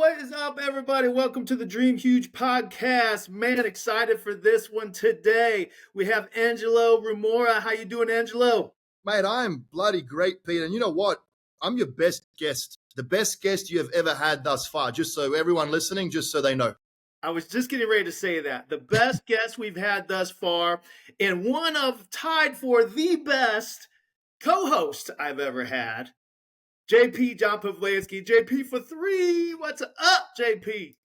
What is up, everybody? Welcome to the Dream Huge podcast. Man, excited for this one today. We have Angelo Rumora. How you doing, Angelo? Mate, I am bloody great, Pete. And you know what? I'm your best guest, the best guest you have ever had thus far, just so everyone listening, just so they know. I was just getting ready to say that. The best guest we've had thus far, and one of tied for the best co-host I've ever had. JP John Pavlensky. JP for three. What's up, JP?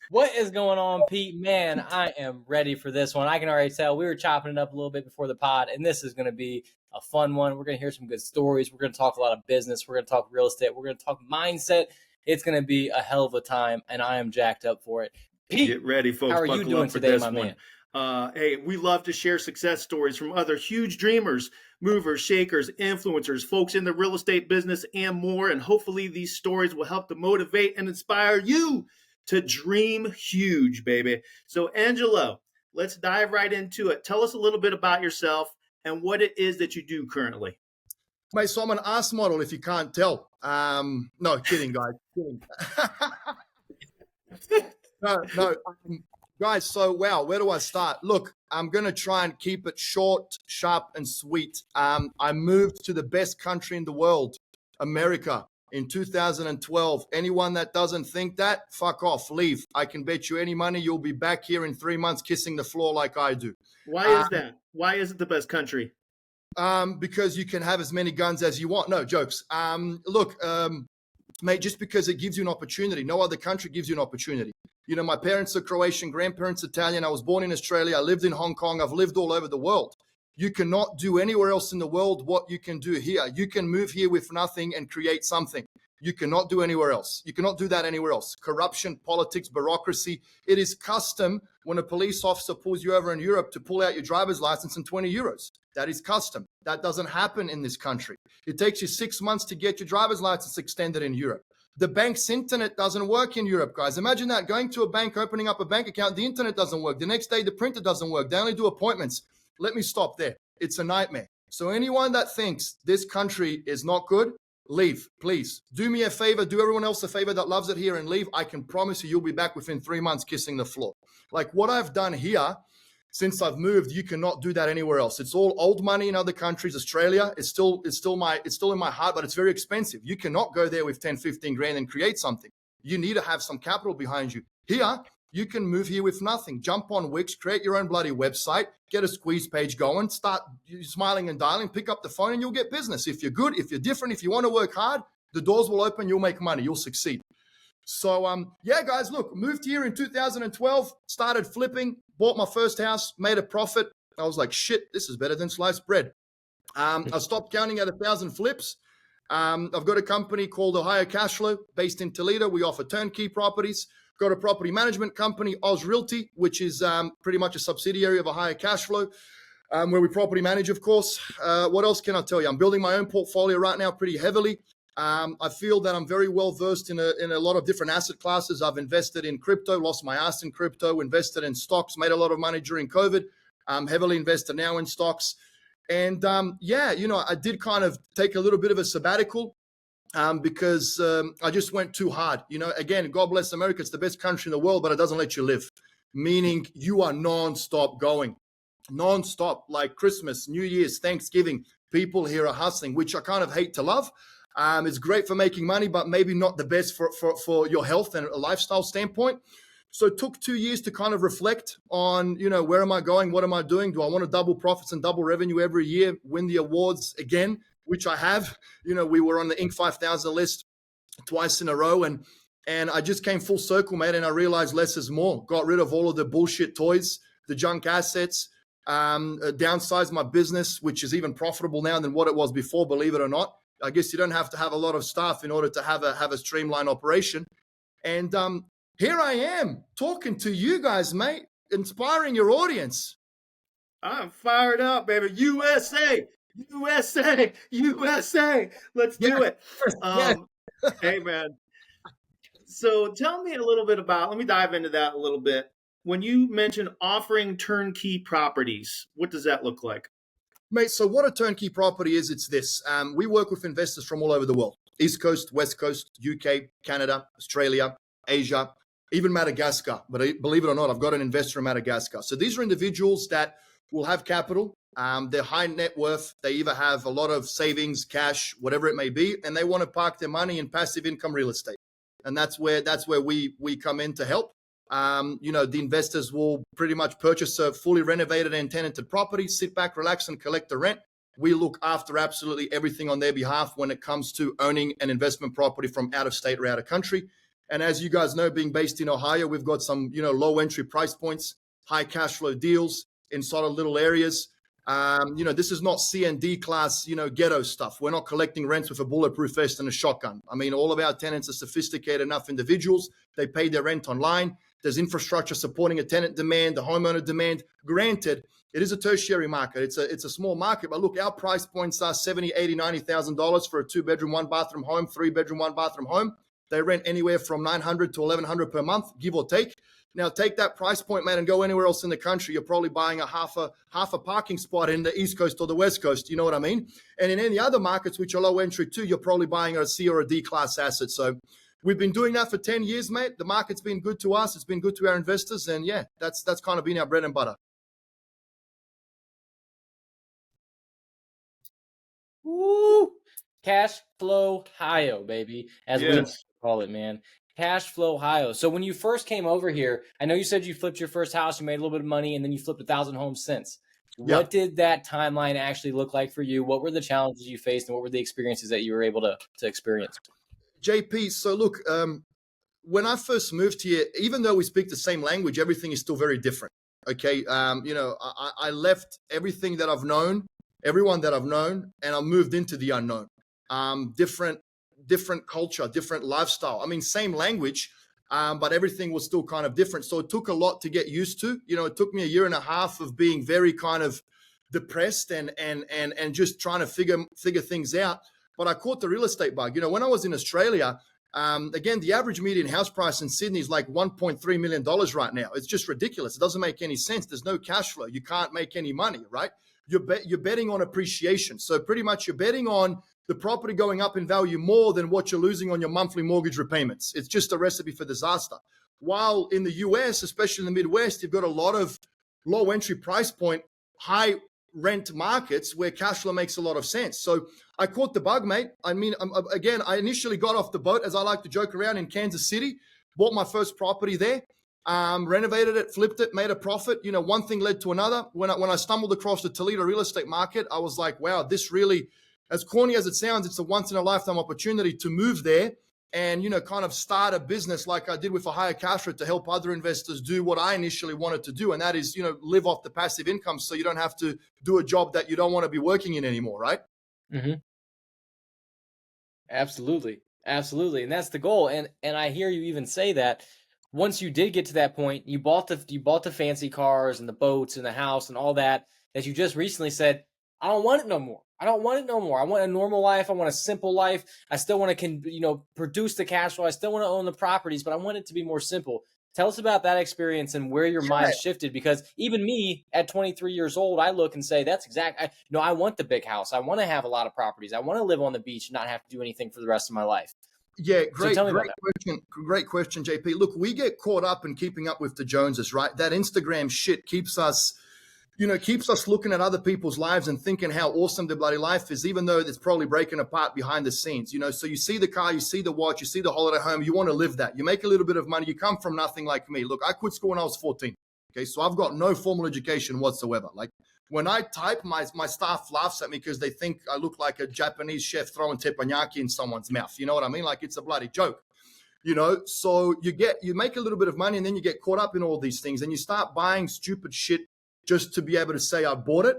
What is going on, Pete? Man, I am ready for this one. I can already tell. We were chopping it up a little bit before the pod, and this is going to be a fun one. We're going to hear some good stories. We're going to talk a lot of business. We're going to talk real estate. We're going to talk mindset. It's going to be a hell of a time, and I am jacked up for it. Pete, get ready, folks. How are you doing today, my man? Hey, we love to share success stories from other huge dreamers, movers, shakers, influencers, folks in the real estate business, and more. And hopefully these stories will help to motivate and inspire you to dream huge, baby. So, Angelo, let's dive right into it. Tell us a little bit about yourself and what it is that you do currently. Mate, so I'm an ass model, if you can't tell. No, kidding, guys. Kidding. No. Guys, so wow, where do I start? Look, I'm going to try and keep it short, sharp, and sweet. I moved to the best country in the world, America, in 2012. Anyone that doesn't think that, fuck off, leave. I can bet you any money you'll be back here in 3 months kissing the floor like I do. Why is that? Why is it the best country? Because you can have as many guns as you want. No, jokes. Mate, just because it gives you an opportunity. No other country gives you an opportunity. You know, my parents are Croatian, grandparents Italian. I was born in Australia. I lived in Hong Kong. I've lived all over the world. You cannot do anywhere else in the world what you can do here. You can move here with nothing and create something. You cannot do anywhere else. You cannot do that anywhere else. Corruption, politics, bureaucracy. It is custom when a police officer pulls you over in Europe to pull out your driver's license and 20 euros. That is custom. That doesn't happen in this country. It takes you 6 months to get your driver's license extended in Europe. The bank's internet doesn't work in Europe, guys. Imagine that, going to a bank, opening up a bank account, the internet doesn't work. The next day, the printer doesn't work. They only do appointments. Let me stop there. It's a nightmare. So anyone that thinks this country is not good, leave, please. Do me a favor. Do everyone else a favor that loves it here and leave. I can promise you, you'll be back within 3 months kissing the floor. Like what I've done here since I've moved, you cannot do that anywhere else. It's all old money in other countries. Australia, it's still in my heart, but it's very expensive. You cannot go there with 10, 15 grand and create something. You need to have some capital behind you. Here, you can move here with nothing. Jump on Wix, create your own bloody website, get a squeeze page going, start smiling and dialing, pick up the phone and you'll get business. If you're good, if you're different, if you want to work hard, the doors will open, you'll make money, you'll succeed. So, yeah, guys, look, moved here in 2012, started flipping, bought my first house, made a profit. I was like, shit, this is better than sliced bread. I stopped counting at 1,000 flips. I've got a company called Ohio Cashflow based in Toledo. We offer turnkey properties. Got a property management company, Oz Realty, which is pretty much a subsidiary of Ohio Cashflow, where we property manage, of course. What else can I tell you? I'm building my own portfolio right now pretty heavily. I feel that I'm very well versed in a lot of different asset classes. I've invested in crypto, lost my ass in crypto, invested in stocks, made a lot of money during COVID. I'm heavily invested now in stocks. And yeah, you know, I did kind of take a little bit of a sabbatical because I just went too hard. You know, again, God bless America. It's the best country in the world, but it doesn't let you live. Meaning you are non-stop going. Non-stop, like Christmas, New Year's, Thanksgiving. People here are hustling, which I kind of hate to love. It's great for making money, but maybe not the best for your health and a lifestyle standpoint. So it took 2 years to kind of reflect on, you know, where am I going? What am I doing? Do I want to double profits and double revenue every year, win the awards again, which I have? You know, we were on the Inc. 5000 list twice in a row. And I just came full circle, mate. And I realized less is more. Got rid of all of the bullshit toys, the junk assets, downsized my business, which is even profitable now than what it was before, believe it or not. I guess you don't have to have a lot of staff in order to have a streamlined operation. And here I am talking to you guys, mate, inspiring your audience. I'm fired up, baby. USA, USA, USA. Let's do it. Hey, man. So tell me a little bit about, let me dive into that a little bit. When you mentioned offering turnkey properties, what does that look like? Mate, so what a turnkey property is, it's this. We work with investors from all over the world. East Coast, West Coast, UK, Canada, Australia, Asia, even Madagascar. But believe it or not, I've got an investor in Madagascar. So these are individuals that will have capital. They're high net worth. They either have a lot of savings, cash, whatever it may be, and they want to park their money in passive income real estate. And that's where we come in to help. The investors will pretty much purchase a fully renovated and tenanted property, sit back, relax, and collect the rent. We look after absolutely everything on their behalf when it comes to owning an investment property from out of state or out of country. And as you guys know, being based in Ohio, we've got some, low entry price points, high cash flow deals in sort of little areas. This is not C&D class, ghetto stuff. We're not collecting rents with a bulletproof vest and a shotgun. I mean, all of our tenants are sophisticated enough individuals. They pay their rent online. There's infrastructure supporting a tenant demand, the homeowner demand. Granted, it is a tertiary market. It's a small market, but look, our price points are $70,000, $80,000, $90,000 for a 2-bedroom, 1-bathroom home, 3-bedroom, 1-bathroom home. They rent anywhere from $900 to $1,100 per month, give or take. Now take that price point, man, and go anywhere else in the country. You're probably buying a half a parking spot in the East Coast or the West Coast. You know what I mean? And in any other markets which are low entry too, you're probably buying a C or a D class asset. So we've been doing that for 10 years, mate. The market's been good to us. It's been good to our investors. And yeah, that's kind of been our bread and butter. Woo! Cash flow Ohio, baby, as we call it, man. Cash flow Ohio. So when you first came over here, I know you said you flipped your first house, you made a little bit of money, and then you flipped 1,000 homes since. What did that timeline actually look like for you? What were the challenges you faced, and what were the experiences that you were able to experience? JP, so look, when I first moved here, even though we speak the same language, everything is still very different. Okay, I left everything that I've known, everyone that I've known, and I moved into the unknown. Different culture, different lifestyle. I mean, same language, but everything was still kind of different. So it took a lot to get used to. It took me a year and a half of being very kind of depressed and just trying to figure things out. But I caught the real estate bug. When I was in Australia, again, the average median house price in Sydney is like $1.3 million right now. It's just ridiculous. It doesn't make any sense. There's no cash flow. You can't make any money, right? You're betting on appreciation. So pretty much you're betting on the property going up in value more than what you're losing on your monthly mortgage repayments. It's just a recipe for disaster. While in the US, especially in the Midwest, you've got a lot of low entry price point, high rent markets where cash flow makes a lot of sense. So I caught the bug, mate. I mean, again, I initially got off the boat, as I like to joke around, in Kansas City, bought my first property there, renovated it, flipped it, made a profit. One thing led to another. When I stumbled across the Toledo real estate market, I was like, wow, this really, as corny as it sounds, it's a once in a lifetime opportunity to move there and, kind of start a business like I did with a higher cash rate to help other investors do what I initially wanted to do. And that is, live off the passive income so you don't have to do a job that you don't want to be working in anymore, right? Mm-hmm. Absolutely. Absolutely. And that's the goal. And I hear you even say that once you did get to that point, you bought the fancy cars and the boats and the house and all that you just recently said, I don't want it no more. I don't want it no more. I want a normal life. I want a simple life. I still want to, produce the cash flow. I still want to own the properties, but I want it to be more simple. Tell us about that experience and where your mind shifted, because even me at 23 years old, I look and say, that's I want the big house. I want to have a lot of properties. I want to live on the beach and not have to do anything for the rest of my life. Yeah, great question, JP. Look, we get caught up in keeping up with the Joneses, right? That Instagram shit keeps us looking at other people's lives and thinking how awesome their bloody life is, even though it's probably breaking apart behind the scenes. So you see the car, you see the watch, you see the holiday home, you want to live that. You make a little bit of money, you come from nothing like me. Look, I quit school when I was 14. Okay, so I've got no formal education whatsoever. Like when I type, my staff laughs at me because they think I look like a Japanese chef throwing teppanyaki in someone's mouth. You know what I mean? Like it's a bloody joke. So you make a little bit of money and then you get caught up in all these things and you start buying stupid shit just to be able to say I bought it.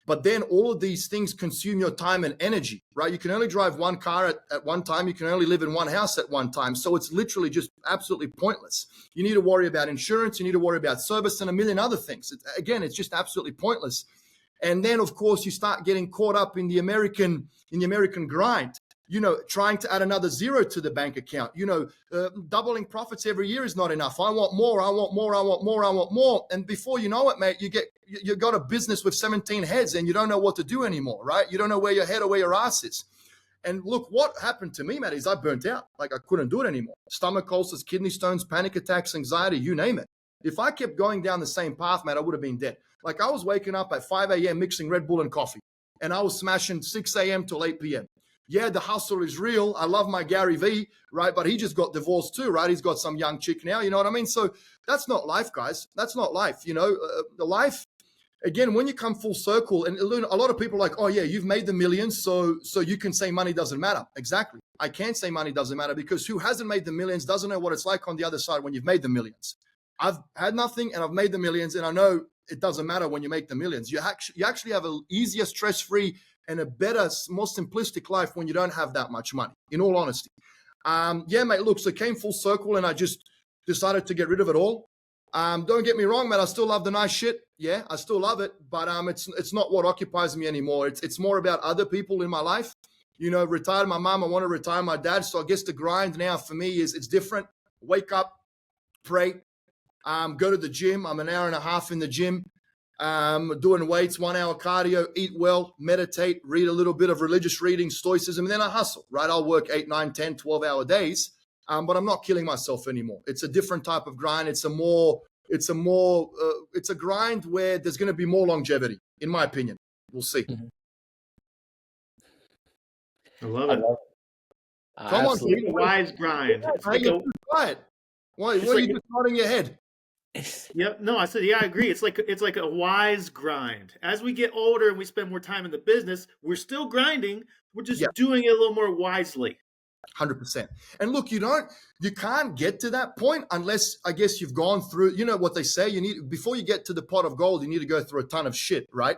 But then all of these things consume your time and energy, right? You can only drive one car at one time. You can only live in one house at one time. So it's literally just absolutely pointless. You need to worry about insurance. You need to worry about service and a million other things. It's just absolutely pointless. And then, of course, you start getting caught up in the American grind. Trying to add another zero to the bank account, doubling profits every year is not enough. I want more, I want more, I want more, I want more. And before you know it, mate, you got a business with 17 heads and you don't know what to do anymore, right? You don't know where your head or where your ass is. And look, what happened to me, Matt, is I burnt out. Like I couldn't do it anymore. Stomach ulcers, kidney stones, panic attacks, anxiety, you name it. If I kept going down the same path, Matt, I would have been dead. Like I was waking up at 5 a.m. mixing Red Bull and coffee, and I was smashing 6 a.m. till 8 p.m. Yeah, the hustle is real. I love my Gary V, right? But he just got divorced too, right? He's got some young chick now, you know what I mean? So that's not life, guys. That's not life. You know, the life, again, when you come full circle, and a lot of people are like, oh yeah, you've made the millions, so you can say money doesn't matter. Exactly. I can't say money doesn't matter because who hasn't made the millions doesn't know what it's like on the other side when you've made the millions. I've had nothing and I've made the millions, and I know it doesn't matter when you make the millions. You actually have an easier, stress-free, and a better, more simplistic life when you don't have that much money, in all honesty. Yeah, mate, look, so it came full circle and I just decided to get rid of it all. Don't get me wrong, man, I still love the nice shit. Yeah, I still love it, but it's not what occupies me anymore. It's more about other people in my life. You know, retired my mom, I want to retire my dad. So I guess the grind now for me is it's different. Wake up, pray, go to the gym. I'm an hour and a half in the gym. Doing weights, 1 hour cardio, eat well, meditate, read a little bit of religious reading, stoicism, and then I hustle, right? I'll work 8, 9, 10, 12-hour days, but I'm not killing myself anymore. It's a different type of grind. It's a grind where there's going to be more longevity, in my opinion. We'll see. Mhm. I love it. Come on, It's like a wise grind. It's like a, quiet. Why are you just nodding your head? Yep. No, I said, yeah, I agree. It's like a wise grind. As we get older and we spend more time in the business, we're still grinding. We're just doing it a little more wisely. 100%. And look, you can't get to that point unless, I guess, you've gone through, you know what they say, before you get to the pot of gold, you need to go through a ton of shit, right?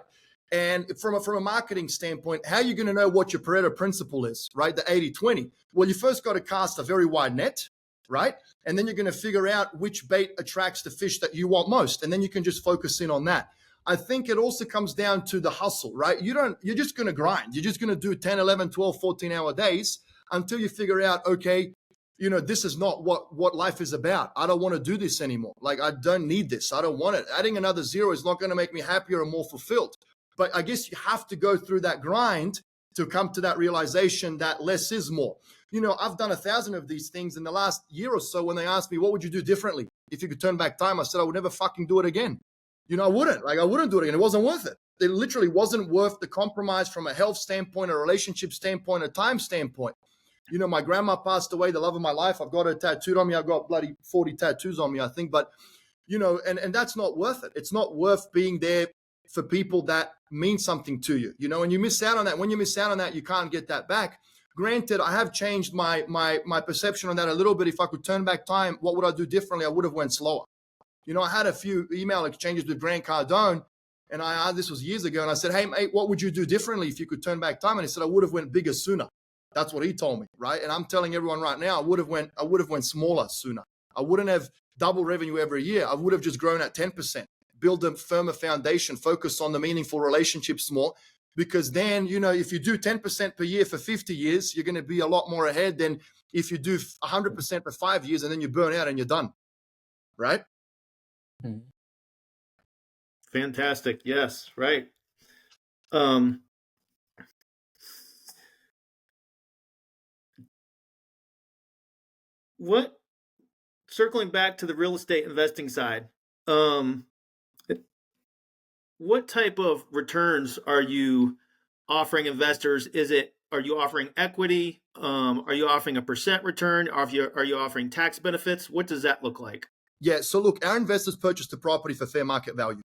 And from a marketing standpoint, how are you going to know what your Pareto principle is, right? The 80-20. Well, you first got to cast a very wide net, right? And then you're going to figure out which bait attracts the fish that you want most. And then you can just focus in on that. I think it also comes down to the hustle, right? You're just going to grind. You're just going to do 10, 11, 12, 14-hour days until you figure out, okay, you know, this is not what life is about. I don't want to do this anymore. Like, I don't need this. I don't want it. Adding another zero is not going to make me happier or more fulfilled. But I guess you have to go through that grind to come to that realization that less is more. You know, I've done 1,000 of these things in the last year or so. When they asked me, what would you do differently if you could turn back time? I said, I would never fucking do it again. You know, I wouldn't do it again. It wasn't worth it. It literally wasn't worth the compromise from a health standpoint, a relationship standpoint, a time standpoint. You know, my grandma passed away, the love of my life. I've got her tattooed on me. I've got bloody 40 tattoos on me, I think. But, you know, and that's not worth it. It's not worth being there for people that mean something to you, you know, and you miss out on that. When you miss out on that, you can't get that back. Granted, I have changed my perception on that a little bit. If I could turn back time, what would I do differently? I would have went slower. You know, I had a few email exchanges with Grant Cardone, and this was years ago, and I said, hey, mate, what would you do differently if you could turn back time? And he said, I would have went bigger sooner. That's what he told me, right? And I'm telling everyone right now, I would have went smaller sooner. I wouldn't have double revenue every year. I would have just grown at 10%, build a firmer foundation, focus on the meaningful relationships more. Because then, you know, if you do 10% per year for 50 years, you're going to be a lot more ahead than if you do 100% for 5 years and then you burn out and you're done, right? Fantastic. Yes, right. Circling back to the real estate investing side, what type of returns are you offering investors? Are you offering equity? Are you offering a percent return? Are you offering tax benefits? What does that look like? Yeah. So look, our investors purchase the property for fair market value.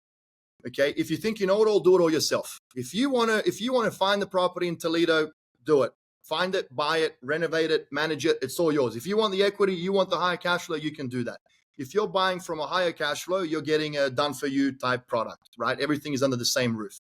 Okay. If you think you know it all, do it all yourself. If you want to find the property in Toledo, do it. Find it, buy it, renovate it, manage it. It's all yours. If you want the equity, you want the higher cash flow, you can do that. If you're buying from a higher cash flow, you're getting a done for you type product, right? Everything is under the same roof.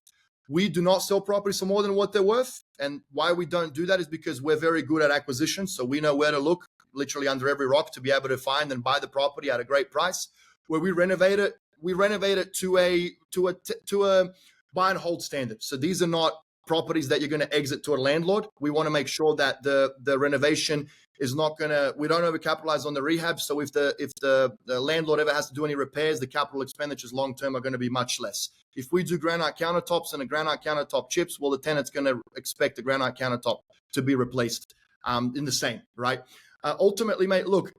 We do not sell properties for more than what they're worth. And why we don't do that is because we're very good at acquisition. So we know where to look literally under every rock to be able to find and buy the property at a great price. Where we renovate it to a buy and hold standard. So these are not properties that you're going to exit to a landlord. We want to make sure that the renovation is not gonna. We don't overcapitalize on the rehab. So if the landlord ever has to do any repairs, the capital expenditures long term are going to be much less. If we do granite countertops and a granite countertop chips, well, the tenant's going to expect the granite countertop to be replaced in the same, right? Ultimately, mate, look,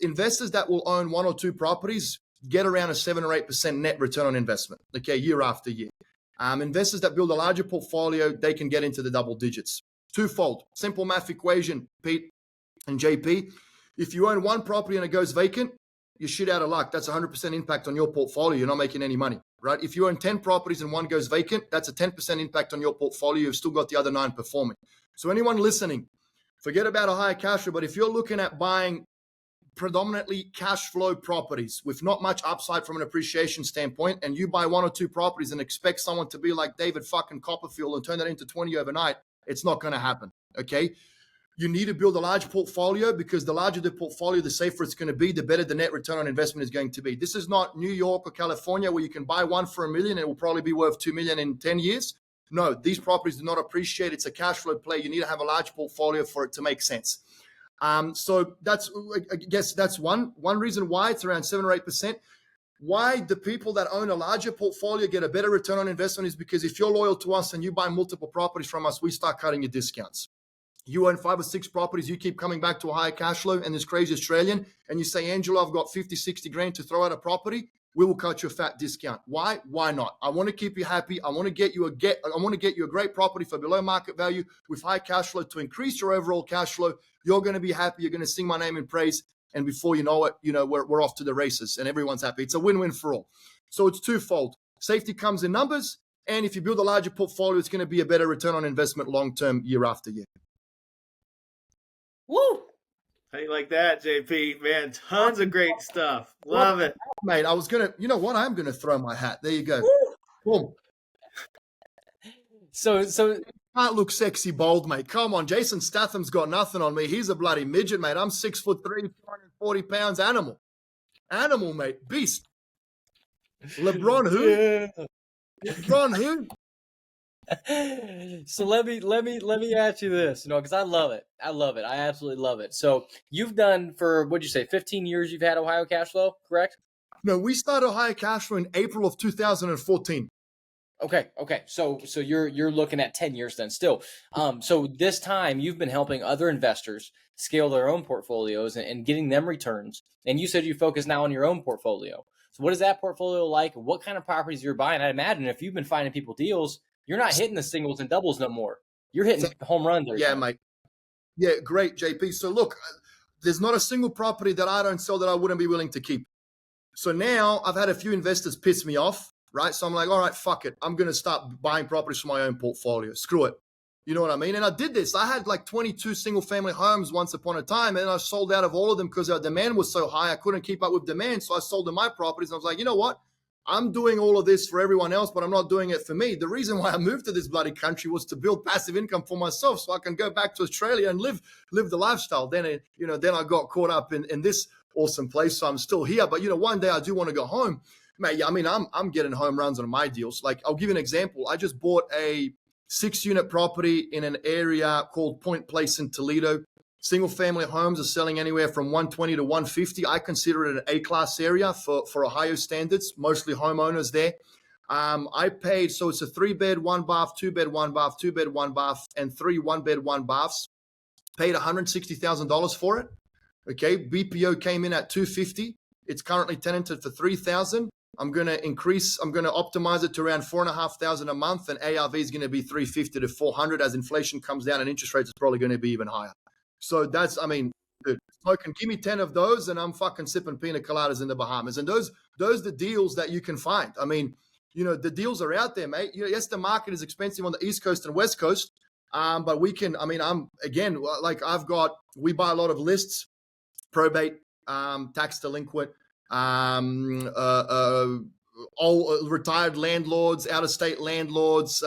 investors that will own 1 or 2 properties get around a 7 or 8% net return on investment, okay, year after year. Investors that build a larger portfolio, they can get into the double digits. Twofold, simple math equation, Pete and JP. If you own 1 property and it goes vacant, you're shit out of luck. That's 100% impact on your portfolio. You're not making any money, right? If you own 10 properties and 1 goes vacant, that's a 10% impact on your portfolio. You've still got the other 9 performing. So anyone listening, forget about a higher cash flow, but if you're looking at buying predominantly cash flow properties with not much upside from an appreciation standpoint, and you buy 1 or 2 properties and expect someone to be like David fucking Copperfield and turn that into 20 overnight, it's not going to happen, okay? You need to build a large portfolio, because the larger the portfolio, the safer it's going to be, the better the net return on investment is going to be. This is not New York or California where you can buy one for $1 million and it will probably be worth $2 million in 10 years. No, these properties do not appreciate. It's a cash flow play. You need to have a large portfolio for it to make sense. So that's, I guess that's one reason why it's around 7 or 8%. Why the people that own a larger portfolio get a better return on investment is because if you're loyal to us and you buy multiple properties from us, we start cutting your discounts. You own 5 or 6 properties, you keep coming back to a higher cash flow and this crazy Australian, and you say, Angelo, I've got 50, 60 grand to throw at a property, we will cut you a fat discount. Why? Why not? I want to keep you happy. I want to get you a great property for below market value with high cash flow to increase your overall cash flow. You're going to be happy. You're going to sing my name in praise. And before you know it, we're off to the races and everyone's happy. It's a win-win for all. So it's twofold. Safety comes in numbers. And if you build a larger portfolio, it's going to be a better return on investment long-term, year after year. Woo! How you like that, JP? Man, tons of great stuff. Love it. Mate, I was going to, you know what? I'm going to throw my hat. There you go. Boom. So Can't look sexy bold, mate. Come on. Jason Statham's got nothing on me. He's a bloody midget, mate. I'm 6'3", 240 pounds. Animal, mate. Beast. LeBron who? Yeah. LeBron who? So let me ask you this, because I love it. I absolutely love it. So you've done, for, what'd you say, 15 years you've had Ohio cash flow, correct? No, we started Ohio cash flow in April of 2014. Okay. So you're looking at 10 years then still. So this time you've been helping other investors scale their own portfolios and getting them returns. And you said you focus now on your own portfolio. So what is that portfolio like? What kind of properties you're buying? I imagine if you've been finding people deals, you're not hitting the singles and doubles no more. You're hitting home runs. Yeah, mate. Yeah, great, JP. So look, there's not a single property that I don't sell that I wouldn't be willing to keep. So now I've had a few investors piss me off, right? So I'm like, all right, fuck it. I'm going to start buying properties for my own portfolio. Screw it. You know what I mean? And I did this. I had like 22 single family homes once upon a time, and I sold out of all of them because our demand was so high. I couldn't keep up with demand. So I sold them my properties. And I was like, you know what? I'm doing all of this for everyone else, but I'm not doing it for me. The reason why I moved to this bloody country was to build passive income for myself so I can go back to Australia and live the lifestyle. Then I got caught up in this awesome place. So I'm still here. But, one day I do want to go home. Mate, I mean, I'm getting home runs on my deals. Like, I'll give you an example. I just bought a 6-unit property in an area called Point Place in Toledo. Single family homes are selling anywhere from 120 to 150. I consider it an A-class area for Ohio standards, mostly homeowners there. I paid, so it's a 3-bed, 1-bath, 2-bed, 1-bath, 2-bed, 1-bath, and 3 1-bed, 1-baths. Paid $160,000 for it. Okay, BPO came in at $250. It's currently tenanted for $3,000. I'm going to optimize it to around $4,500 a month, and ARV is going to be $350 to $400. As inflation comes down and interest rates is probably going to be even higher. So that's, I mean, dude, smoking, give me 10 of those and I'm fucking sipping pina coladas in the Bahamas. And those are the deals that you can find. I mean, the deals are out there, mate. Yes, the market is expensive on the East Coast and West Coast. But we can, we buy a lot of lists, probate, tax delinquent, all retired landlords, out-of-state landlords,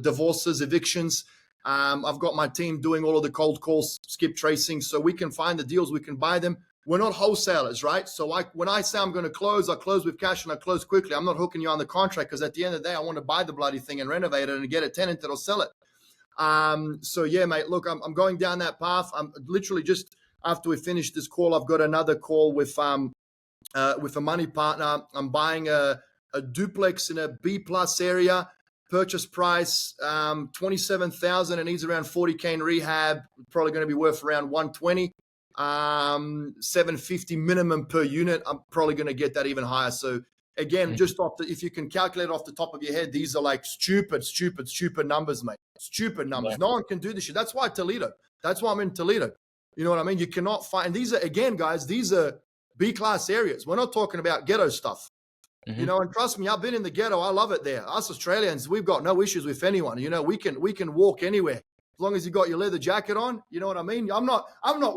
divorces, evictions. I've got my team doing all of the cold calls, skip tracing, so we can find the deals, we can buy them. We're not wholesalers, right? So when I say I'm going to close, I close with cash and I close quickly. I'm not hooking you on the contract because at the end of the day, I want to buy the bloody thing and renovate it and get a tenant that'll sell it. So yeah, mate, look, I'm going down that path. I'm literally just after we finish this call, I've got another call with a money partner. I'm buying a duplex in a B plus area. Purchase price 27,000, and he's around 40K in rehab. Probably going to be worth around 120. 750 minimum per unit. I'm probably going to get that even higher. So again, just if you can calculate off the top of your head, these are like stupid numbers, mate. Stupid numbers. Yeah. No one can do this shit. That's why Toledo. That's why I'm in Toledo. You know what I mean? You cannot find, these are, again, guys, these are B-class areas. We're not talking about ghetto stuff. You know, and trust me, I've been in the ghetto. I love it there. Us Australians, we've got no issues with anyone. You know, we can walk anywhere as long as you got your leather jacket on. You know what I mean? I'm not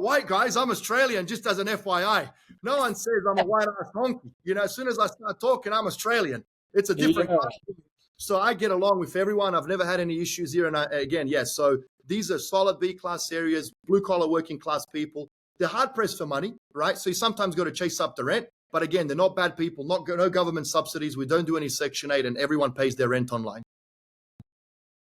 white, guys. I'm Australian, just as an FYI. No one says I'm a white ass donkey. You know, as soon as I start talking, I'm Australian. It's a different country. So I get along with everyone. I've never had any issues here. And again, yes. So these are solid B-class areas, blue-collar working class people. They're hard pressed for money, right? So you sometimes got to chase up the rent. But again, they're not bad people, no government subsidies. We don't do any Section 8, and everyone pays their rent online.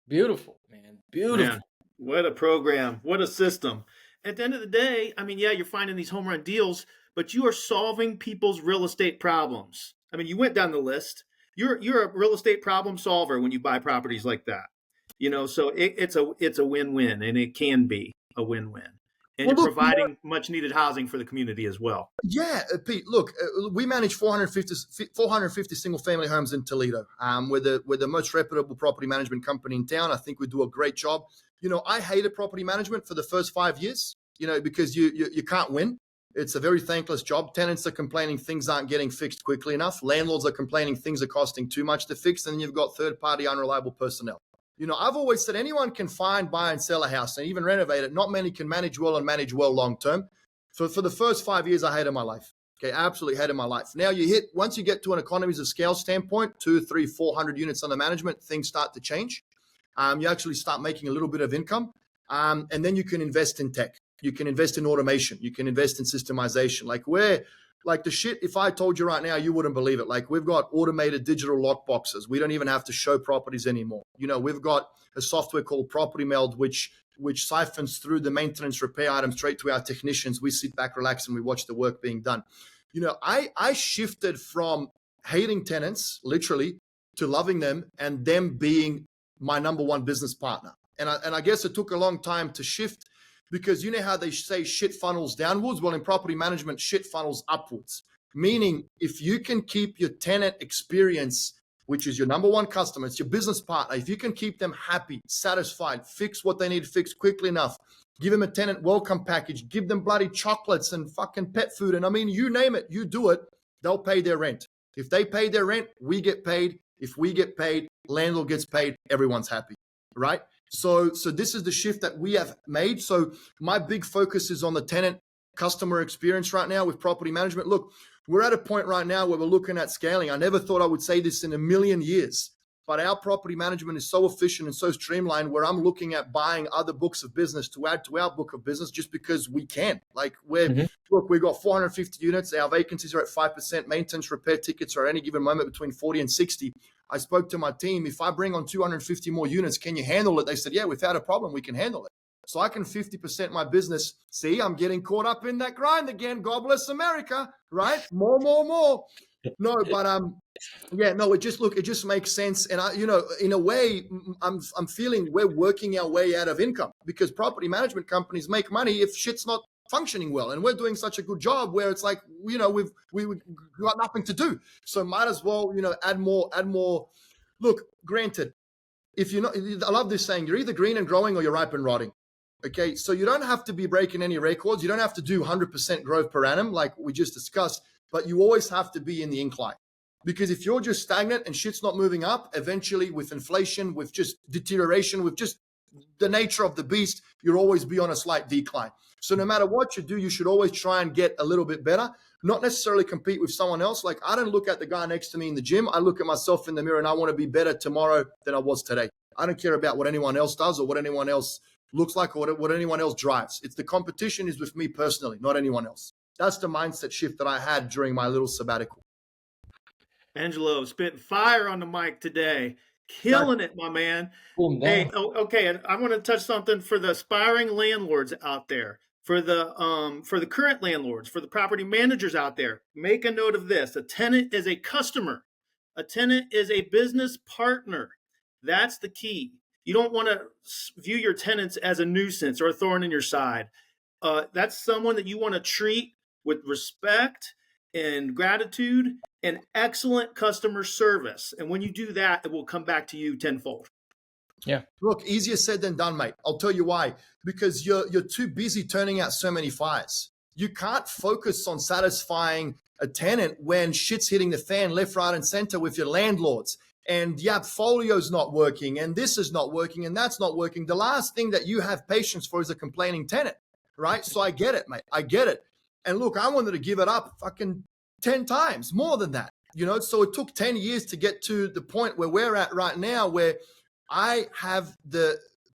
Beautiful, man. Beautiful. Man, what a program. What a system. At the end of the day, I mean, yeah, you're finding these home run deals, but you are solving people's real estate problems. I mean, you went down the list. You're a real estate problem solver when you buy properties like that. You know, so it's a win-win, and it can be a win-win. And you're providing much needed housing for the community as well. Yeah, Pete, look, we manage 450 single family homes in Toledo. We're the most reputable property management company in town. I think we do a great job. You know, I hated property management for the first 5 years, you know, because you can't win. It's a very thankless job. Tenants are complaining things aren't getting fixed quickly enough. Landlords are complaining things are costing too much to fix. And then you've got third-party unreliable personnel. You know, I've always said anyone can find, buy, and sell a house and even renovate it. Not many can manage well and manage well long-term. So for the first 5 years, I hated my life. Okay, absolutely hated my life. Now once you get to an economies of scale standpoint, 200, 300, 400 units under management, things start to change. You actually start making a little bit of income. And then you can invest in tech. You can invest in automation. You can invest in systemization. Like the shit, if I told you right now, you wouldn't believe it. Like we've got automated digital lock boxes. We don't even have to show properties anymore. You know, we've got a software called Property Meld, which siphons through the maintenance repair items straight to our technicians. We sit back, relax, and we watch the work being done. You know, I shifted from hating tenants, literally, to loving them and them being my number one business partner. And I guess it took a long time to shift, because you know how they say shit funnels downwards? Well, in property management, shit funnels upwards. Meaning, if you can keep your tenant experience, which is your number one customer, it's your business partner, if you can keep them happy, satisfied, fix what they need fixed quickly enough, give them a tenant welcome package, give them bloody chocolates and fucking pet food, and I mean, you name it, you do it, they'll pay their rent. If they pay their rent, we get paid. If we get paid, landlord gets paid, everyone's happy, right? So this is the shift that we have made. So my big focus is on the tenant customer experience right now with property management. Look, we're at a point right now where we're looking at scaling. I never thought I would say this in a million years, but our property management is so efficient and so streamlined where I'm looking at buying other books of business to add to our book of business just because we can. Like look, we've got 450 units. Our vacancies are at 5%. Maintenance repair tickets are at any given moment between 40 and 60. I spoke to my team. If I bring on 250 more units, can you handle it? They said, yeah, without a problem, we can handle it. So I can 50% my business. See, I'm getting caught up in that grind again. God bless America, right? More. No, but yeah, no, it just makes sense. And you know, in a way, I'm feeling we're working our way out of income, because property management companies make money if shit's not functioning well, and we're doing such a good job where it's like, you know, we've got nothing to do, so might as well, you know, add more. Look, granted, if you're not, I love this saying, you're either green and growing or you're ripe and rotting. Okay, so you don't have to be breaking any records, you don't have to do 100% growth per annum like we just discussed, but you always have to be in the incline. Because if you're just stagnant and shit's not moving up, eventually with inflation, with just deterioration, with just the nature of the beast, you'll always be on a slight decline. So no matter what you do, you should always try and get a little bit better, not necessarily compete with someone else. Like, I don't look at the guy next to me in the gym. I look at myself in the mirror and I want to be better tomorrow than I was today. I don't care about what anyone else does or what anyone else looks like or what anyone else drives. It's the competition is with me personally, not anyone else. That's the mindset shift that I had during my little sabbatical. Angelo, spitting fire on the mic today. Killing it, my man. Cool, man. Hey, okay, I want to touch something for the aspiring landlords out there. For the current landlords, for the property managers out there, make a note of this. A tenant is a customer. A tenant is a business partner. That's the key. You don't want to view your tenants as a nuisance or a thorn in your side. That's someone that you want to treat with respect and gratitude and excellent customer service. And when you do that, it will come back to you tenfold. Yeah. Look, easier said than done, mate. I'll tell you why. Because you're too busy turning out so many fires. You can't focus on satisfying a tenant when shit's hitting the fan left, right, and center with your landlords. And yeah, folio's not working, and this is not working, and that's not working. The last thing that you have patience for is a complaining tenant, right? So I get it, mate. I get it. And look, I wanted to give it up fucking 10 times, more than that. So it took 10 years to get to the point where we're at right now, where I have the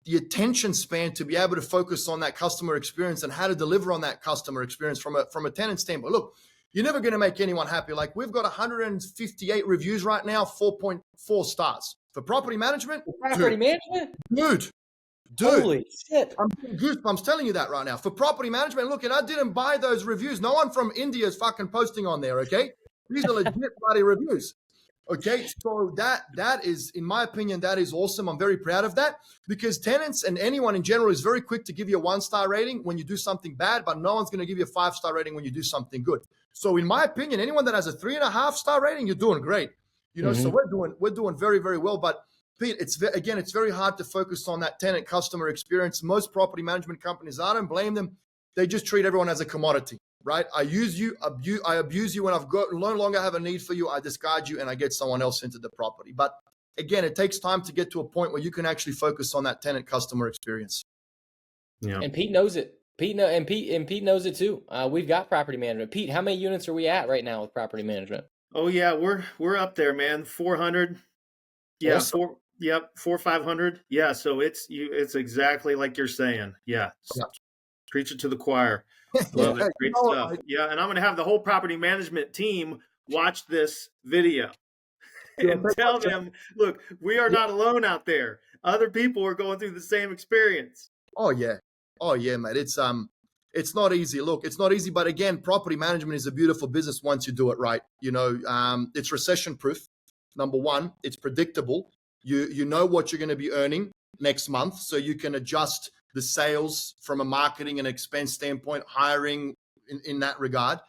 attention span to be able to focus on that customer experience and how to deliver on that customer experience from a tenant standpoint. Look, you're never going to make anyone happy. Like, we've got 158 reviews right now, 4.4 stars. For property management, dude. Holy shit. I'm getting goosebumps telling you that right now. For property management, look, and I didn't buy those reviews. No one from India is fucking posting on there, okay? These are legit bloody reviews. Okay, so that is, in my opinion, that is awesome. I'm very proud of that, because tenants and anyone in general is very quick to give you a 1-star rating when you do something bad, but no one's going to give you a 5-star rating when you do something good. So in my opinion, anyone that has a 3.5-star rating, you're doing great. So we're doing very, very well. But Pete, it's very hard to focus on that tenant customer experience. Most property management companies, I don't blame them. They just treat everyone as a commodity. Right? I use you, I abuse you when I've got no longer have a need for you. I discard you and I get someone else into the property. But again, it takes time to get to a point where you can actually focus on that tenant customer experience. Yeah. And Pete knows it. Pete knows it too. We've got property management. Pete, how many units are we at right now with property management? Oh yeah, we're up there, man. 400. Yeah, Awesome. 500. Yeah, so it's exactly like you're saying. Yeah. Preach it to the choir. Love it. Great stuff. Yeah, and I'm going to have the whole property management team watch this video and tell them, look, we are not alone out there. Other people are going through the same experience. Oh yeah, mate. It's not easy. Look, it's not easy, but again, property management is a beautiful business once you do it right. It's recession proof. Number one, it's predictable. You know what you're going to be earning next month, so you can adjust the sales from a marketing and expense standpoint, hiring in that regard.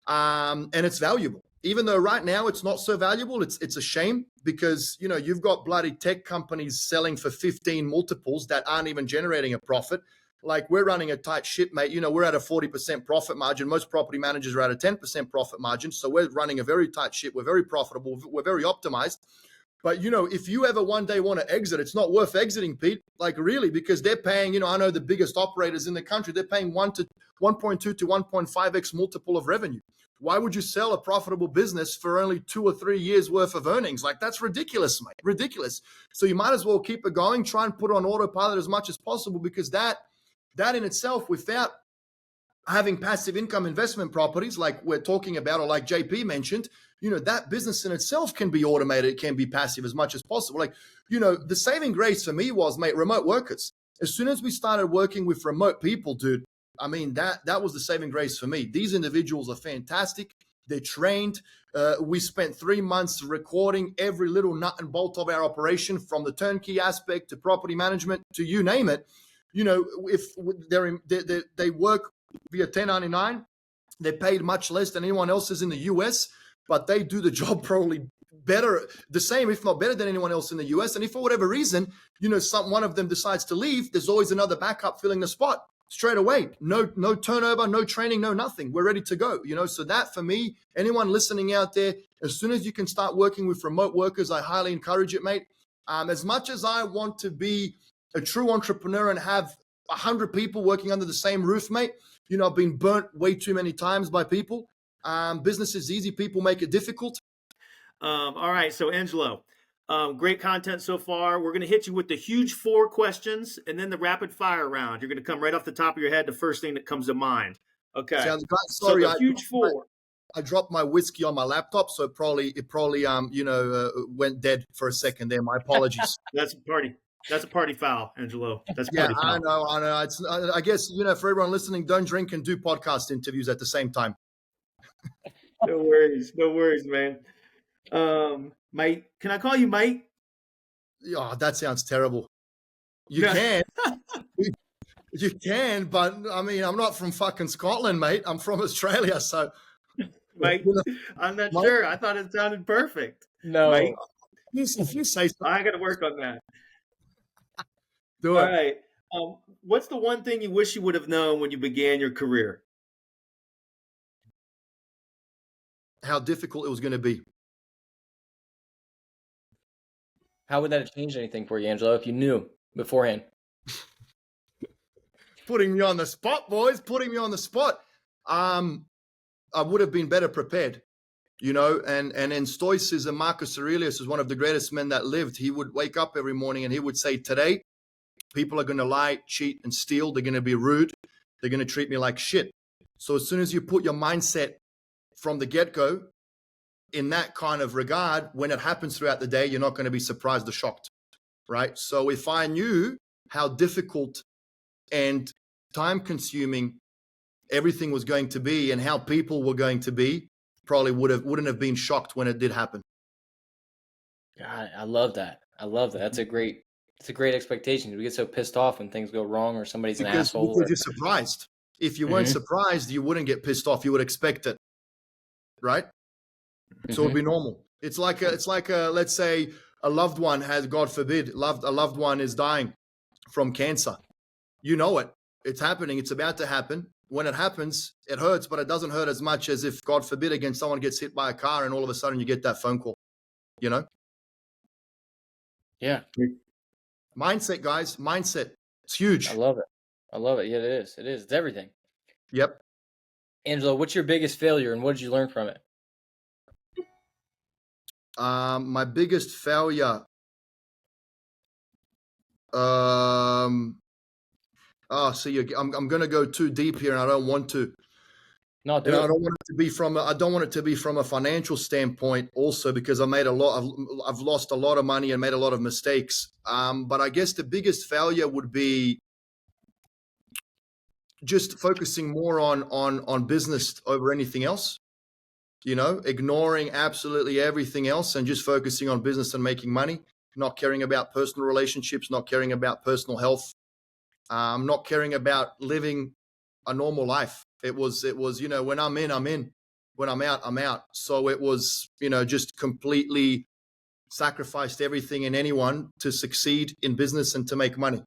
And it's valuable. Even though right now it's not so valuable, it's a shame, because, you've got bloody tech companies selling for 15 multiples that aren't even generating a profit. Like, we're running a tight ship, mate. We're at a 40% profit margin. Most property managers are at a 10% profit margin. So we're running a very tight ship. We're very profitable. We're very optimized. But, if you ever one day want to exit, it's not worth exiting, Pete. Like, really, because they're paying, I know the biggest operators in the country, they're paying 1.2 to 1.5x multiple of revenue. Why would you sell a profitable business for only 2 or 3 years worth of earnings? Like, that's ridiculous, mate. Ridiculous. So you might as well keep it going, try and put on autopilot as much as possible, because that in itself, without having passive income investment properties like we're talking about, or like JP mentioned, that business in itself can be automated, it can be passive as much as possible. Like, the saving grace for me was, mate, remote workers. As soon as we started working with remote people, dude, I mean, that was the saving grace for me. These individuals are fantastic. They're trained. We spent 3 months recording every little nut and bolt of our operation, from the turnkey aspect to property management to you name it. If they work via 1099, they're paid much less than anyone else is in the US, but they do the job probably better, the same, if not better than anyone else in the US. And if for whatever reason, one of them decides to leave, there's always another backup filling the spot straight away. No turnover, no training, no nothing. We're ready to go. So that, for me, anyone listening out there, as soon as you can start working with remote workers, I highly encourage it, mate. As much as I want to be a true entrepreneur and have 100 people working under the same roof, mate, I've been burnt way too many times by people. Business is easy. People make it difficult. All right. So, Angelo, great content so far. We're going to hit you with the huge 4 questions and then the rapid fire round. You're going to come right off the top of your head, the first thing that comes to mind. Okay. Sounds great. Sorry, so the huge 4. I dropped my whiskey on my laptop, so it probably went dead for a second there. My apologies. That's a party. That's a party foul, Angelo. That's Yeah, party foul. I know. It's, I guess, for everyone listening, don't drink and do podcast interviews at the same time. No worries, man. Mike, can I call you Mike? Oh, that sounds terrible. You No. can. You can, but I mean, I'm not from fucking Scotland, mate. I'm from Australia, so. Mike, I'm not Mike? sure. I thought it sounded perfect. No. Mike, If you say so, I got to work on that. do All it. right. What's the one thing you wish you would have known when you began your career? How difficult it was going to be. How would that have changed anything for you, Angelo, if you knew beforehand? Putting me on the spot, boys. Putting me on the spot. I would have been better prepared, and in Stoicism, Marcus Aurelius is one of the greatest men that lived. He would wake up every morning and he would say, today, people are going to lie, cheat, and steal. They're going to be rude. They're going to treat me like shit. So as soon as you put your mindset from the get-go in that kind of regard, when it happens throughout the day, you're not going to be surprised or shocked, right? So if I knew how difficult and time-consuming everything was going to be and how people were going to be, probably wouldn't have been shocked when it did happen. God, I love that. That's a great expectation. We get so pissed off when things go wrong or somebody's an asshole. Because you're surprised. If you weren't surprised, you wouldn't get pissed off. You would expect it, right? So it'd be normal. It's like let's say a loved one has, God forbid, a loved one is dying from cancer. You know it. It's happening. It's about to happen. When it happens, it hurts, but it doesn't hurt as much as if, God forbid, again, someone gets hit by a car and all of a sudden you get that phone call, Yeah. Mindset, guys. Mindset. It's huge. I love it. Yeah, it is. It's everything. Yep. Angelo, what's your biggest failure and what did you learn from it? My biggest failure. I'm going to go too deep here, and I don't want to. No, I don't want it to be from. I don't want it to be from a financial standpoint, also, because I've lost a lot of money and made a lot of mistakes. But I guess the biggest failure would be just focusing more on business over anything else. Ignoring absolutely everything else and just focusing on business and making money. Not caring about personal relationships. Not caring about personal health. Not caring about living a normal life. It was, when I'm in, I'm in. When I'm out, I'm out. So it was, just completely sacrificed everything and anyone to succeed in business and to make money.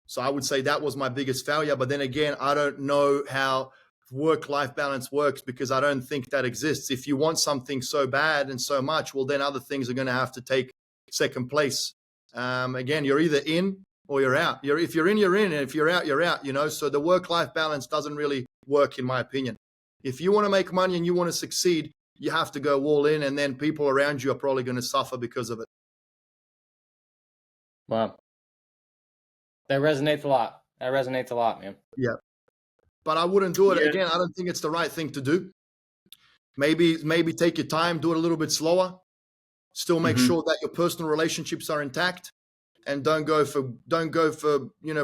So I would say that was my biggest failure. But then again, I don't know how work-life balance works because I don't think that exists. If you want something so bad and so much, well, then other things are going to have to take second place. Again, you're either in or you're out. If you're in, you're in. And if you're out, you're out, So the work-life balance doesn't really work, in my opinion. If you want to make money and you want to succeed, you have to go all in, and then people around you are probably going to suffer because of it. Wow. That resonates a lot, man. Yeah. But I wouldn't do it. Yeah. Again, I don't think it's the right thing to do. Maybe take your time, do it a little bit slower. Still make sure that your personal relationships are intact, and don't go for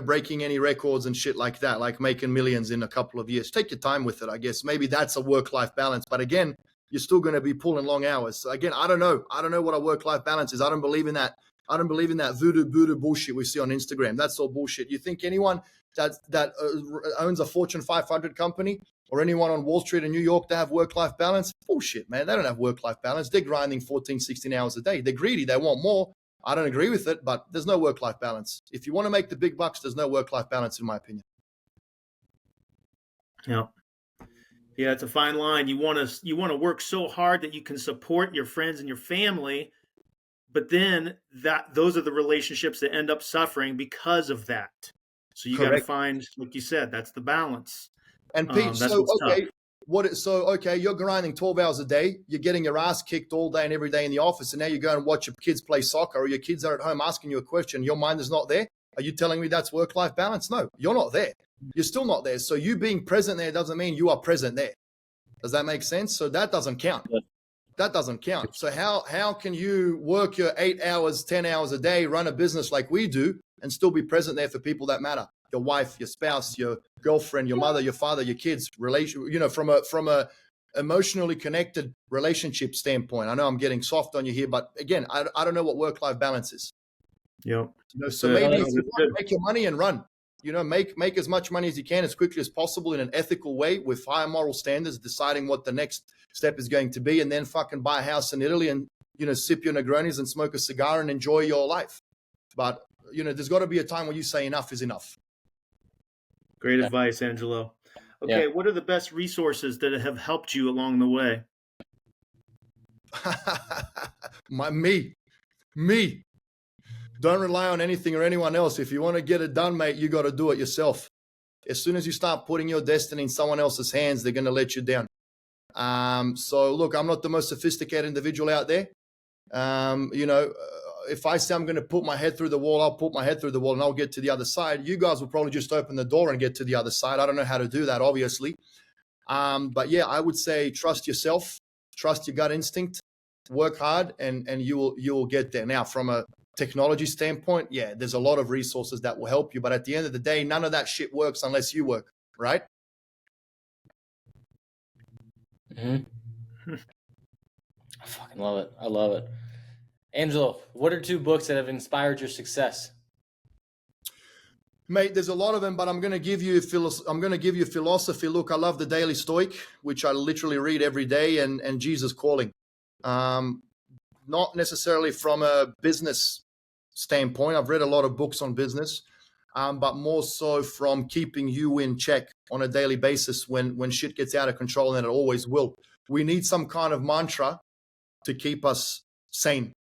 breaking any records and shit like that, like making millions in a couple of years. Take your time with it, I guess. Maybe that's a work-life balance. But again, you're still going to be pulling long hours. So again, I don't know. I don't know what a work-life balance is. I don't believe in that. I don't believe in that voodoo bullshit we see on Instagram. That's all bullshit. You think anyone that owns a Fortune 500 company or anyone on Wall Street in New York to have work-life balance? Bullshit, man. They don't have work-life balance. They're grinding 14, 16 hours a day. They're greedy. They want more. I don't agree with it, but there's no work-life balance. If you want to make the big bucks, there's no work-life balance, in my opinion. Yeah. Yeah, it's a fine line. You want to work so hard that you can support your friends and your family, but then those are the relationships that end up suffering because of that. So you got to find, like you said, that's the balance. And Pete, you're grinding 12 hours a day. You're getting your ass kicked all day and every day in the office, and now you go and watch your kids play soccer, or your kids are at home asking you a question. Your mind is not there. Are you telling me that's work-life balance? No, you're not there. You're still not there. So you being present there doesn't mean you are present there. Does that make sense? So that doesn't count. That doesn't count. So how can you work your 8 hours, 10 hours a day, run a business like we do, and still be present there for people that matter. Your wife, your spouse, your girlfriend, your mother, your father, your kids, from a emotionally connected relationship standpoint. I know I'm getting soft on you here, but again, I don't know what work-life balance is. Yep. So maybe make your money and run. Make as much money as you can as quickly as possible in an ethical way with higher moral standards, deciding what the next step is going to be, and then fucking buy a house in Italy and, sip your Negronis and smoke a cigar and enjoy your life. But, there's got to be a time when you say enough is enough. Great advice, Angelo. Okay, what are the best resources that have helped you along the way? Me. Don't rely on anything or anyone else. If you want to get it done, mate, you got to do it yourself. As soon as you start putting your destiny in someone else's hands, they're going to let you down. So look, I'm not the most sophisticated individual out there. If I say I'm going to put my head through the wall, I'll put my head through the wall and I'll get to the other side. You guys will probably just open the door and get to the other side. I don't know how to do that, obviously. But yeah, I would say trust yourself, trust your gut instinct, work hard, and you will get there. Now, from a technology standpoint, yeah, there's a lot of resources that will help you. But at the end of the day, none of that shit works unless you work, right? Mm-hmm. I fucking love it. I love it. Angelo, what are 2 books that have inspired your success? Mate, there's a lot of them, but I'm going to give you philosophy. Look, I love the Daily Stoic, which I literally read every day, and Jesus Calling. Not necessarily from a business standpoint. I've read a lot of books on business, but more so from keeping you in check on a daily basis when shit gets out of control, and it always will. We need some kind of mantra to keep us sane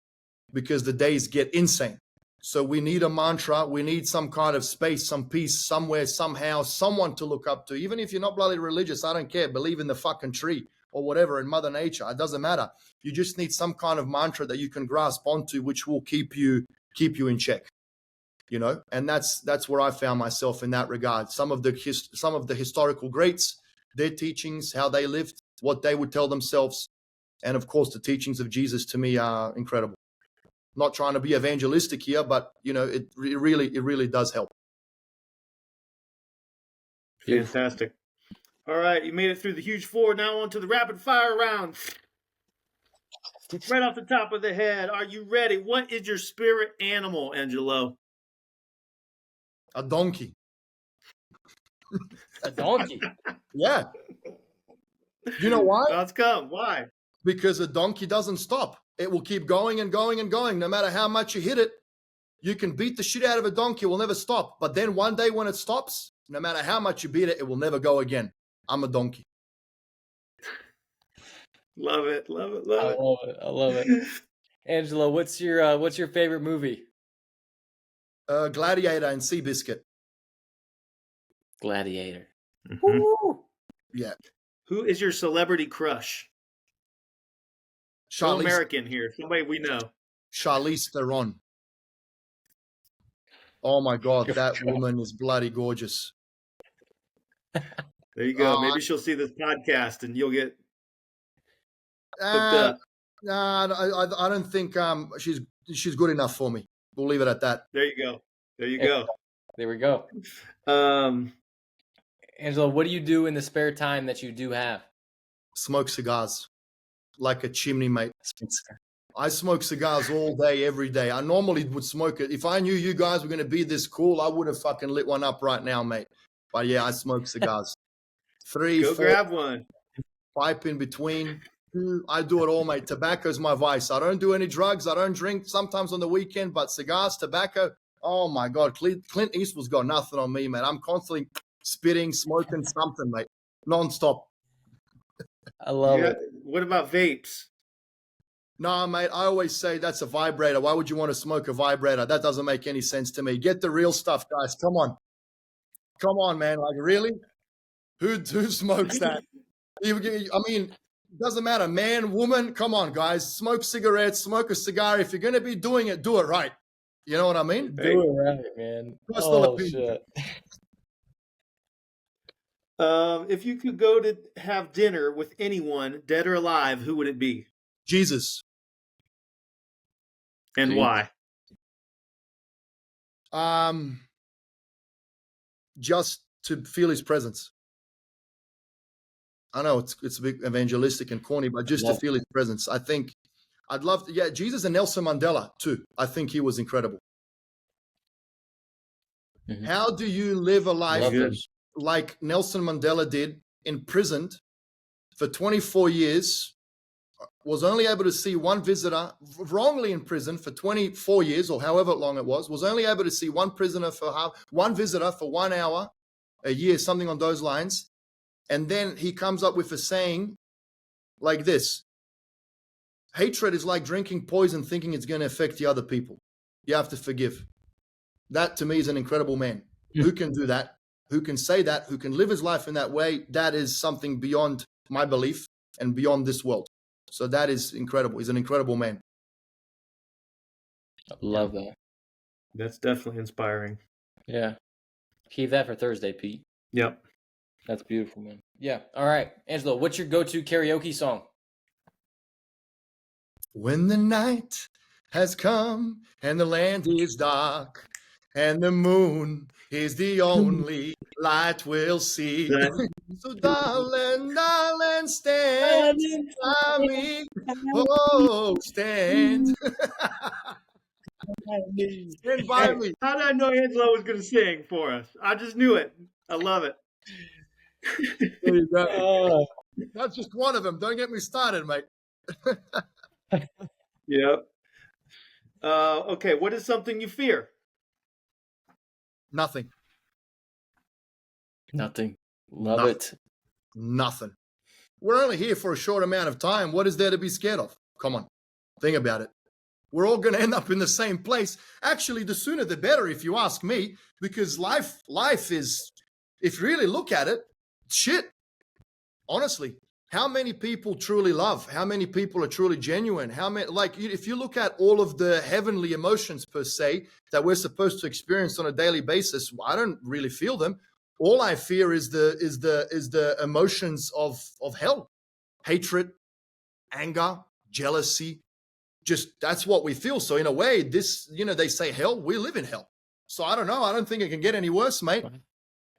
because the days get insane. So we need a mantra. We need some kind of space, some peace, somewhere, somehow, someone to look up to. Even if you're not bloody religious, I don't care. Believe in the fucking tree or whatever, in Mother Nature. It doesn't matter. You just need some kind of mantra that you can grasp onto, which will keep you in check. And that's where I found myself in that regard. Some of the historical greats, their teachings, how they lived, what they would tell themselves, and of course the teachings of Jesus to me are incredible. Not trying to be evangelistic here, but it really does help. Fantastic. All right, you made it through the huge 4. Now on to the rapid fire round. Right off the top of the head, are you ready? What is your spirit animal, Angelo? A donkey. A donkey? Yeah. You know why? Let's come. Why? Because a donkey doesn't stop. It will keep going and going and going. No matter how much you hit it, you can beat the shit out of a donkey. It will never stop. But then one day when it stops, no matter how much you beat it, it will never go again. I'm a donkey. Love it. I love it. Angelo, what's your favorite movie? Gladiator and Seabiscuit. Gladiator. Mm-hmm. Yeah. Who is your celebrity crush? No American here. Somebody we know. Charlize Theron. Oh my God, that woman is bloody gorgeous. There you go. Maybe she'll see this podcast and you'll get hooked up. I don't think she's good enough for me. We'll leave it at that. There you go. There we go. Angelo, what do you do in the spare time that you do have? Smoke cigars like a chimney, mate. I smoke cigars all day, every day. I normally would smoke it. If I knew you guys were going to be this cool, I would have fucking lit one up right now, mate. But yeah, I smoke cigars. 3, Go 4, grab one. pipe in between. I do it all, mate. Tobacco's my vice. I don't do any drugs. I don't drink, sometimes on the weekend, but cigars, tobacco, oh my God. Clint Eastwood's got nothing on me, man. I'm constantly spitting, smoking something, mate. Non-stop. I love it. What about vapes? No, mate, I always say that's a vibrator. Why would you want to smoke a vibrator? That doesn't make any sense to me. Get the real stuff, guys. Come on. Come on, man. Like, really? Who smokes that? I mean, it doesn't matter. Man, woman, come on, guys. Smoke cigarettes, smoke a cigar. If you're going to be doing it, do it right. You know what I mean? Do it right, man. Personal opinion. Shit. If you could go to have dinner with anyone, dead or alive, who would it be? Jesus. And why? Just to feel his presence. I know it's a bit evangelistic and corny, but just to feel his presence. I think I'd love to, Jesus and Nelson Mandela too. I think he was incredible. Mhm. How do you live a life Love them. like Nelson Mandela did, imprisoned for 24 years, was only able to see one visitor, wrongly in prison for 24 years or however long it was only able to see one visitor for 1 hour a year, something on those lines. And then he comes up with a saying like this: hatred is like drinking poison thinking it's going to affect the other people. You have to forgive. That to me is an incredible man. Who can do that, who can say that, who can live his life in that way. That is something beyond my belief and beyond this world. So that is incredible. He's an incredible man. Love that. That's definitely inspiring. Yeah. Keep that for Thursday, Pete. Yep. That's beautiful, man. Yeah. All right. Angelo, what's your go-to karaoke song? When the night has come and the land is dark and the moon is the only light we'll see. So darling, darling, stand by me. Oh, stand. Stand by me. How did I know Angelo was going to sing for us? I just knew it. I love it. There you go. That's just one of them. Don't get me started, mate. Yep. Okay, what is something you fear? Nothing. Nothing. Love Nothing. it. Nothing. We're only here for a short amount of time. What is there to be scared of? Come on. Think about it. We're all going to end up in the same place. Actually, the sooner the better, if you ask me, because life is, if you really look at it, shit. Honestly, how many people truly love? How many people are truly genuine? How many, like, if you look at all of the heavenly emotions per se that we're supposed to experience on a daily basis, I don't really feel them. All I fear is the emotions of hell, hatred, anger, jealousy. Just that's what we feel. So in a way, this, they say hell, we live in hell. So I don't know. I don't think it can get any worse, mate.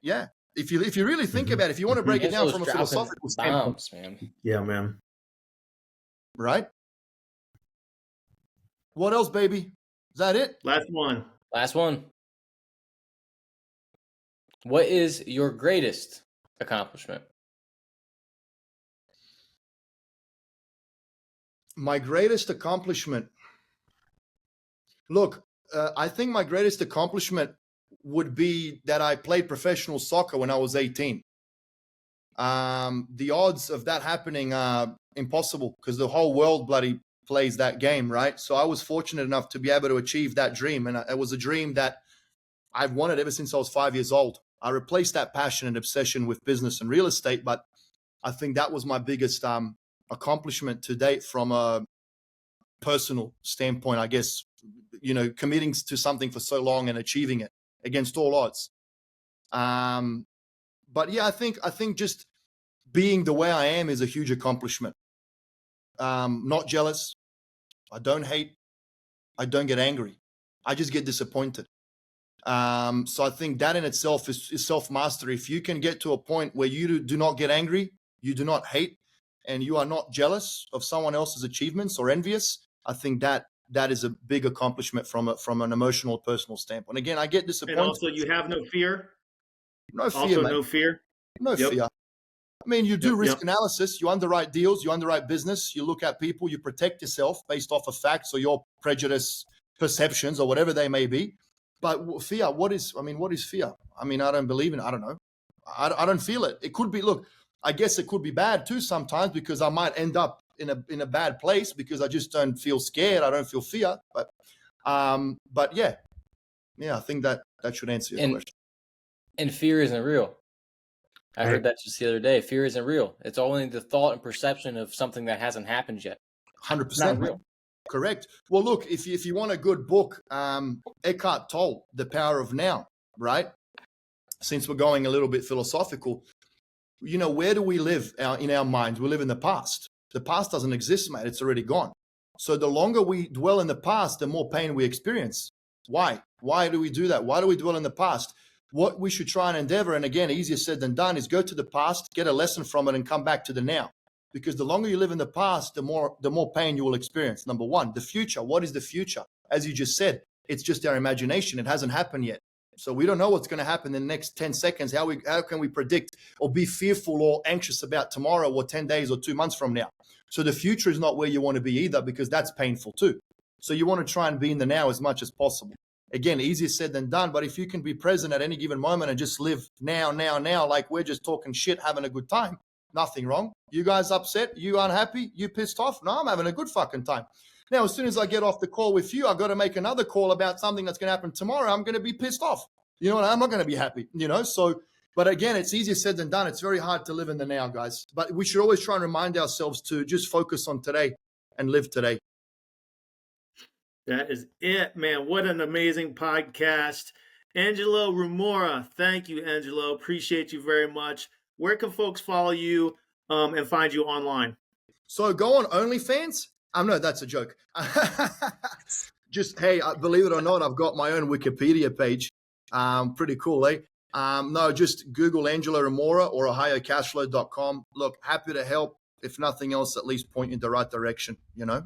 Yeah. If you really think about it, if you want to break it down from a philosophical standpoint, man. Yeah, man. right? What else, baby? Is that it? Last one. Last one. What is your greatest accomplishment? My greatest accomplishment. Look, I think my greatest accomplishment would be that I played professional soccer when I was 18. The odds of that happening are impossible because the whole world bloody plays that game, right? So I was fortunate enough to be able to achieve that dream. And it was a dream that I've wanted ever since I was 5 years old. I replaced that passion and obsession with business and real estate, but I think that was my biggest accomplishment to date from a personal standpoint, I guess, committing to something for so long and achieving it against all odds. But yeah, I think just being the way I am is a huge accomplishment. Not jealous. I don't hate. I don't get angry. I just get disappointed. So I think that in itself is self-mastery. If you can get to a point where you do not get angry, you do not hate, and you are not jealous of someone else's achievements or envious, I think that is a big accomplishment from an emotional, personal standpoint. Again, I get disappointed. And also, you have no fear. No fear, Also, mate. no fear. No Yep. fear. I mean, you do Yep, risk yep. analysis. You underwrite deals. You underwrite business. You look at people. You protect yourself based off of facts or your prejudice perceptions or whatever they may be. But fear, what is fear? I mean, I don't believe in it. I don't know. I don't feel it. It could be, look, I guess it could be bad too sometimes because I might end up in a bad place because I just don't feel scared. I don't feel fear. But yeah, I think that should answer your question. And fear isn't real. I heard that just the other day. Fear isn't real. It's only the thought and perception of something that hasn't happened yet. 100%. It's not real. Correct. Well, look, if you want a good book, Eckhart Tolle, The Power of Now, right? Since we're going a little bit philosophical, where do we live in our minds? We live in the past. The past doesn't exist, mate. It's already gone. So the longer we dwell in the past, the more pain we experience. Why? Why do we do that? Why do we dwell in the past? What we should try and endeavor, and again, easier said than done, is go to the past, get a lesson from it, and come back to the now. Because the longer you live in the past, the more pain you will experience. Number one, the future. What is the future? As you just said, it's just our imagination. It hasn't happened yet. So we don't know what's going to happen in the next 10 seconds. How can we predict or be fearful or anxious about tomorrow or 10 days or 2 months from now? So the future is not where you want to be either, because that's painful too. So you want to try and be in the now as much as possible. Again, easier said than done, but if you can be present at any given moment and just live now, like we're just talking shit, having a good time, nothing wrong. You guys upset? You unhappy? You pissed off? No, I'm having a good fucking time. Now, as soon as I get off the call with you, I've got to make another call about something that's going to happen tomorrow. I'm going to be pissed off. You know what? I'm not going to be happy, you know? So, but again, it's easier said than done. It's very hard to live in the now, guys. But we should always try and remind ourselves to just focus on today and live today. That is it, man. What an amazing podcast. Angelo Rumora. Thank you, Angelo. Appreciate you very much. Where can folks follow you and find you online? So go on OnlyFans. No, that's a joke. Just, hey, believe it or not, I've got my own Wikipedia page. Pretty cool, eh? No, just Google Angelo Rumora or OhioCashflow.com. Look, happy to help. If nothing else, at least point in the right direction, you know?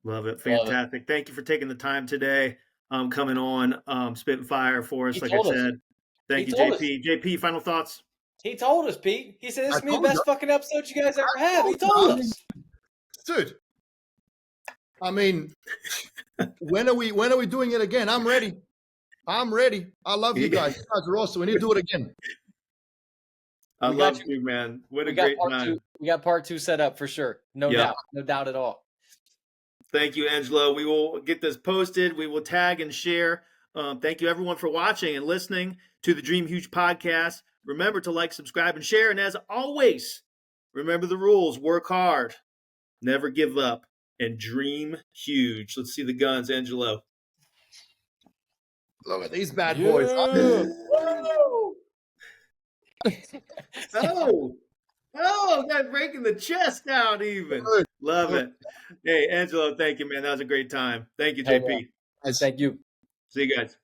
Love it. Fantastic. Love it. Thank you for taking the time today, coming on, spitting fire for us, like I said. Thank you, JP. JP, final thoughts? He told us, Pete. He said, this is going to be the best fucking episode you guys ever have. He told us. Dude, I mean, when are we doing it again? I'm ready. I love you guys. You guys are awesome. We need to do it again. I love you, man. What a great time. We got part 2 set up for sure. No doubt. No doubt at all. Thank you, Angelo. We will get this posted. We will tag and share. Thank you, everyone, for watching and listening to the Dream Huge podcast. Remember to like, subscribe, and share. And as always, remember the rules. Work hard, never give up, and dream huge. Let's see the guns, Angelo. Look at these bad boys. Oh, that breaking the chest out even. Love it. Hey, Angelo, thank you, man. That was a great time. Thank you, JP. Thank you. See you guys.